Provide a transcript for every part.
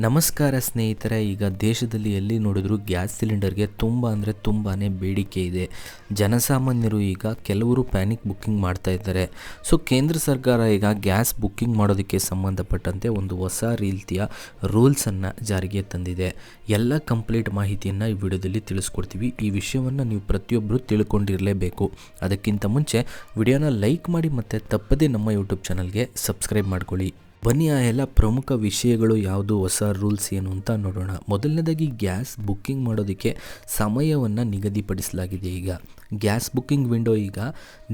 ನಮಸ್ಕಾರ ಸ್ನೇಹಿತರೆ. ಈಗ ದೇಶದಲ್ಲಿ ಎಲ್ಲಿ ನೋಡಿದ್ರೂ ಗ್ಯಾಸ್ ಸಿಲಿಂಡರ್ಗೆ ತುಂಬ ಅಂದರೆ ತುಂಬಾ ಬೇಡಿಕೆ ಇದೆ. ಜನಸಾಮಾನ್ಯರು ಈಗ ಕೆಲವರು ಪ್ಯಾನಿಕ್ ಬುಕ್ಕಿಂಗ್ ಮಾಡ್ತಾ ಇದ್ದಾರೆ. ಸೊ ಕೇಂದ್ರ ಸರ್ಕಾರ ಈಗ ಗ್ಯಾಸ್ ಬುಕ್ಕಿಂಗ್ ಮಾಡೋದಕ್ಕೆ ಸಂಬಂಧಪಟ್ಟಂತೆ ಒಂದು ಹೊಸ ರೀತಿಯ ರೂಲ್ಸನ್ನು ಜಾರಿಗೆ ತಂದಿದೆ. ಎಲ್ಲ ಕಂಪ್ಲೀಟ್ ಮಾಹಿತಿಯನ್ನು ಈ ವಿಡಿಯೋದಲ್ಲಿ ತಿಳಿಸ್ಕೊಡ್ತೀವಿ. ಈ ವಿಷಯವನ್ನು ನೀವು ಪ್ರತಿಯೊಬ್ಬರು ತಿಳ್ಕೊಂಡಿರಲೇಬೇಕು. ಅದಕ್ಕಿಂತ ಮುಂಚೆ ವಿಡಿಯೋನ ಲೈಕ್ ಮಾಡಿ ಮತ್ತು ತಪ್ಪದೇ ನಮ್ಮ ಯೂಟ್ಯೂಬ್ ಚಾನಲ್ಗೆ ಸಬ್ಸ್ಕ್ರೈಬ್ ಮಾಡ್ಕೊಳ್ಳಿ. ಬನ್ನಿ, ಆ ಎಲ್ಲ ಪ್ರಮುಖ ವಿಷಯಗಳು ಯಾವುದು, ಹೊಸ ರೂಲ್ಸ್ ಏನು ಅಂತ ನೋಡೋಣ. ಮೊದಲನೇದಾಗಿ ಗ್ಯಾಸ್ ಬುಕ್ಕಿಂಗ್ ಮಾಡೋದಕ್ಕೆ ಸಮಯವನ್ನು ನಿಗದಿಪಡಿಸಲಾಗಿದೆ. ಈಗ ಗ್ಯಾಸ್ ಬುಕ್ಕಿಂಗ್ ವಿಂಡೋ ಈಗ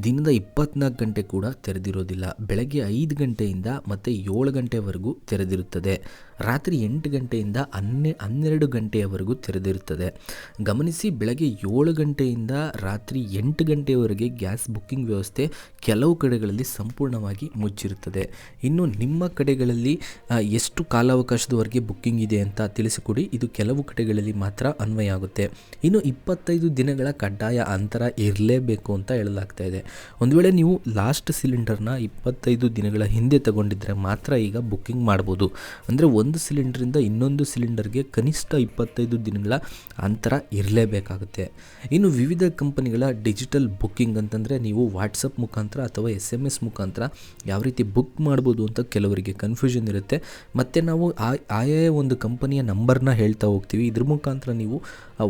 ದಿನದ 24 ಗಂಟೆ ಕೂಡ ತೆರೆದಿರೋದಿಲ್ಲ. ಬೆಳಗ್ಗೆ 5 ಗಂಟೆಯಿಂದ ಮತ್ತು 7 ಗಂಟೆವರೆಗೂ ತೆರೆದಿರುತ್ತದೆ. ರಾತ್ರಿ 8 ಗಂಟೆಯಿಂದ 12 ಗಂಟೆಯವರೆಗೂ ತೆರೆದಿರುತ್ತದೆ. ಗಮನಿಸಿ, ಬೆಳಗ್ಗೆ 7 ಗಂಟೆಯಿಂದ ರಾತ್ರಿ 8 ಗಂಟೆಯವರೆಗೆ ಗ್ಯಾಸ್ ಬುಕ್ಕಿಂಗ್ ವ್ಯವಸ್ಥೆ ಕೆಲವು ಕಡೆಗಳಲ್ಲಿ ಸಂಪೂರ್ಣವಾಗಿ ಮುಚ್ಚಿರುತ್ತದೆ. ಇನ್ನು ನಿಮ್ಮ ಕಡೆಗಳಲ್ಲಿ ಎಷ್ಟು ಕಾಲಾವಕಾಶದವರೆಗೆ ಬುಕ್ಕಿಂಗ್ ಇದೆ ಅಂತ ತಿಳಿಸಿಕೊಡಿ. ಇದು ಕೆಲವು ಕಡೆಗಳಲ್ಲಿ ಮಾತ್ರ ಅನ್ವಯ ಆಗುತ್ತೆ. ಇನ್ನು 25 ದಿನಗಳ ಕಡ್ಡಾಯ ಅಂತರ ಇರಲೇಬೇಕು ಅಂತ ಹೇಳಲಾಗ್ತಾ ಇದೆ. ಒಂದು ವೇಳೆ ನೀವು ಲಾಸ್ಟ್ ಸಿಲಿಂಡರ್ನ 25 ದಿನಗಳ ಹಿಂದೆ ತಗೊಂಡಿದ್ರೆ ಮಾತ್ರ ಈಗ ಬುಕ್ಕಿಂಗ್ ಮಾಡ್ಬೋದು. ಅಂದರೆ ಒಂದು ಸಿಲಿಂಡರಿಂದ ಇನ್ನೊಂದು ಸಿಲಿಂಡರ್ಗೆ ಕನಿಷ್ಠ 25 ದಿನಗಳ ಅಂತರ ಇರಲೇಬೇಕಾಗುತ್ತೆ. ಇನ್ನು ವಿವಿಧ ಕಂಪನಿಗಳ ಡಿಜಿಟಲ್ ಬುಕ್ಕಿಂಗ್ ಅಂತಂದರೆ ನೀವು ವಾಟ್ಸಪ್ ಮುಖಾಂತರ ಅಥವಾ SMS ಮುಖಾಂತರ ಯಾವ ರೀತಿ ಬುಕ್ ಮಾಡ್ಬೋದು ಅಂತ ಕೆಲವರಿಗೆ ಕನ್ಫ್ಯೂಷನ್ ಇರುತ್ತೆ. ಮತ್ತು ನಾವು ಆಯಾ ಒಂದು ಕಂಪನಿಯ ನಂಬರ್ನ ಹೇಳ್ತಾ ಹೋಗ್ತೀವಿ. ಇದ್ರ ಮುಖಾಂತರ ನೀವು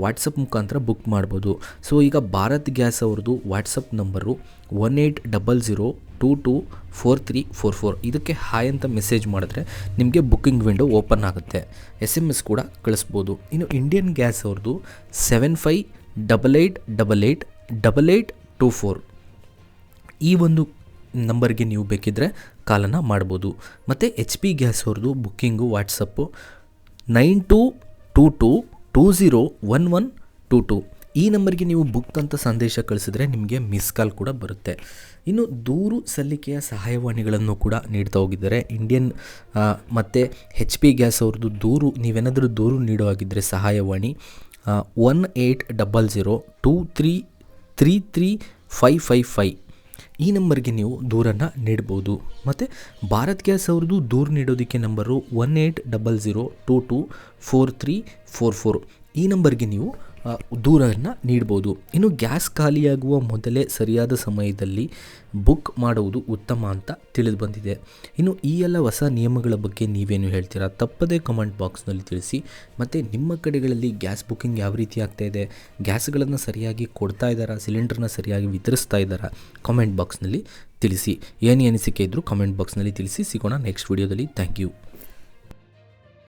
ವಾಟ್ಸಪ್ ಮುಖಾಂತರ ಬುಕ್ ಮಾಡ್ಬೋದು. ಸೊ ಈಗ ಭಾರತ್ ಗ್ಯಾಸ್ ಅವ್ರದ್ದು ವಾಟ್ಸಪ್ ನಂಬರು 1800224344. ಇದಕ್ಕೆ ಹಾಯ್ ಅಂತ ಮೆಸೇಜ್ ಮಾಡಿದ್ರೆ ನಿಮಗೆ ಬುಕ್ಕಿಂಗ್ ವಿಂಡೋ ಓಪನ್ ಆಗುತ್ತೆ. SMS ಕೂಡ ಕಳಿಸ್ಬೋದು. ಇನ್ನು ಇಂಡಿಯನ್ ಗ್ಯಾಸ್ ಅವ್ರದ್ದು 7588888824 ಈ ಒಂದು ನಂಬರ್ಗೆ ನೀವು ಬೇಕಿದ್ದರೆ ಕಾಲನ್ನು ಮಾಡ್ಬೋದು. ಮತ್ತು HP ಗ್ಯಾಸ್ ಅವ್ರದ್ದು ಬುಕ್ಕಿಂಗು ವಾಟ್ಸಪ್ಪು 9222201122. ಈ ನಂಬರ್ಗೆ ನೀವು ಬುಕ್ ಅಂತ ಸಂದೇಶ ಕಳಿಸಿದ್ರೆ ನಿಮಗೆ ಮಿಸ್ ಕಾಲ್ ಕೂಡ ಬರುತ್ತೆ. ಇನ್ನು ದೂರು ಸಲ್ಲಿಕೆಯ ಸಹಾಯವಾಣಿಗಳನ್ನು ಕೂಡ ನೀಡ್ತಾ ಹೋಗಿದ್ದಾರೆ ಇಂಡಿಯನ್ ಮತ್ತು HP ಗ್ಯಾಸ್ ಅವ್ರದ್ದು ನೀವೇನಾದರೂ ದೂರು ನೀಡುವಾಗಿದ್ದರೆ ಸಹಾಯವಾಣಿ 180023335555 ಈ ನಂಬರ್ಗೆ ನೀವು ದೂರನ್ನು ನೀಡ್ಬೋದು. ಮತ್ತು ಭಾರತ್ ಗ್ಯಾಸ್ ಅವ್ರದ್ದು ದೂರು ನೀಡೋದಕ್ಕೆ ನಂಬರು 1800224344. ಈ ನಂಬರ್ಗೆ ನೀವು ದೂರನ್ನು ನೀಡ್ಬೋದು. ಇನ್ನು ಗ್ಯಾಸ್ ಖಾಲಿಯಾಗುವ ಮೊದಲೇ ಸರಿಯಾದ ಸಮಯದಲ್ಲಿ ಬುಕ್ ಮಾಡುವುದು ಉತ್ತಮ ಅಂತ ತಿಳಿದು ಬಂದಿದೆ. ಇನ್ನು ಈ ಎಲ್ಲ ಹೊಸ ನಿಯಮಗಳ ಬಗ್ಗೆ ನೀವೇನು ಹೇಳ್ತೀರಾ? ತಪ್ಪದೇ ಕಮೆಂಟ್ ಬಾಕ್ಸ್ನಲ್ಲಿ ತಿಳಿಸಿ. ಮತ್ತು ನಿಮ್ಮ ಕಡೆಗಳಲ್ಲಿ ಗ್ಯಾಸ್ ಬುಕ್ಕಿಂಗ್ ಯಾವ ರೀತಿ ಆಗ್ತಾಯಿದೆ, ಗ್ಯಾಸ್ಗಳನ್ನು ಸರಿಯಾಗಿ ಕೊಡ್ತಾ ಇದ್ದಾರಾ, ಸಿಲಿಂಡರ್ನ ಸರಿಯಾಗಿ ವಿತರಿಸ್ತಾ ಇದ್ದಾರಾ? ಕಾಮೆಂಟ್ ಬಾಕ್ಸ್ನಲ್ಲಿ ತಿಳಿಸಿ. ಏನೇ ಅನಿಸಿಕೆ ಇದ್ದರೂ ಕಾಮೆಂಟ್ ಬಾಕ್ಸ್ನಲ್ಲಿ ತಿಳಿಸಿ. ಸಿಗೋಣ ನೆಕ್ಸ್ಟ್ ವಿಡಿಯೋದಲ್ಲಿ. Thank you.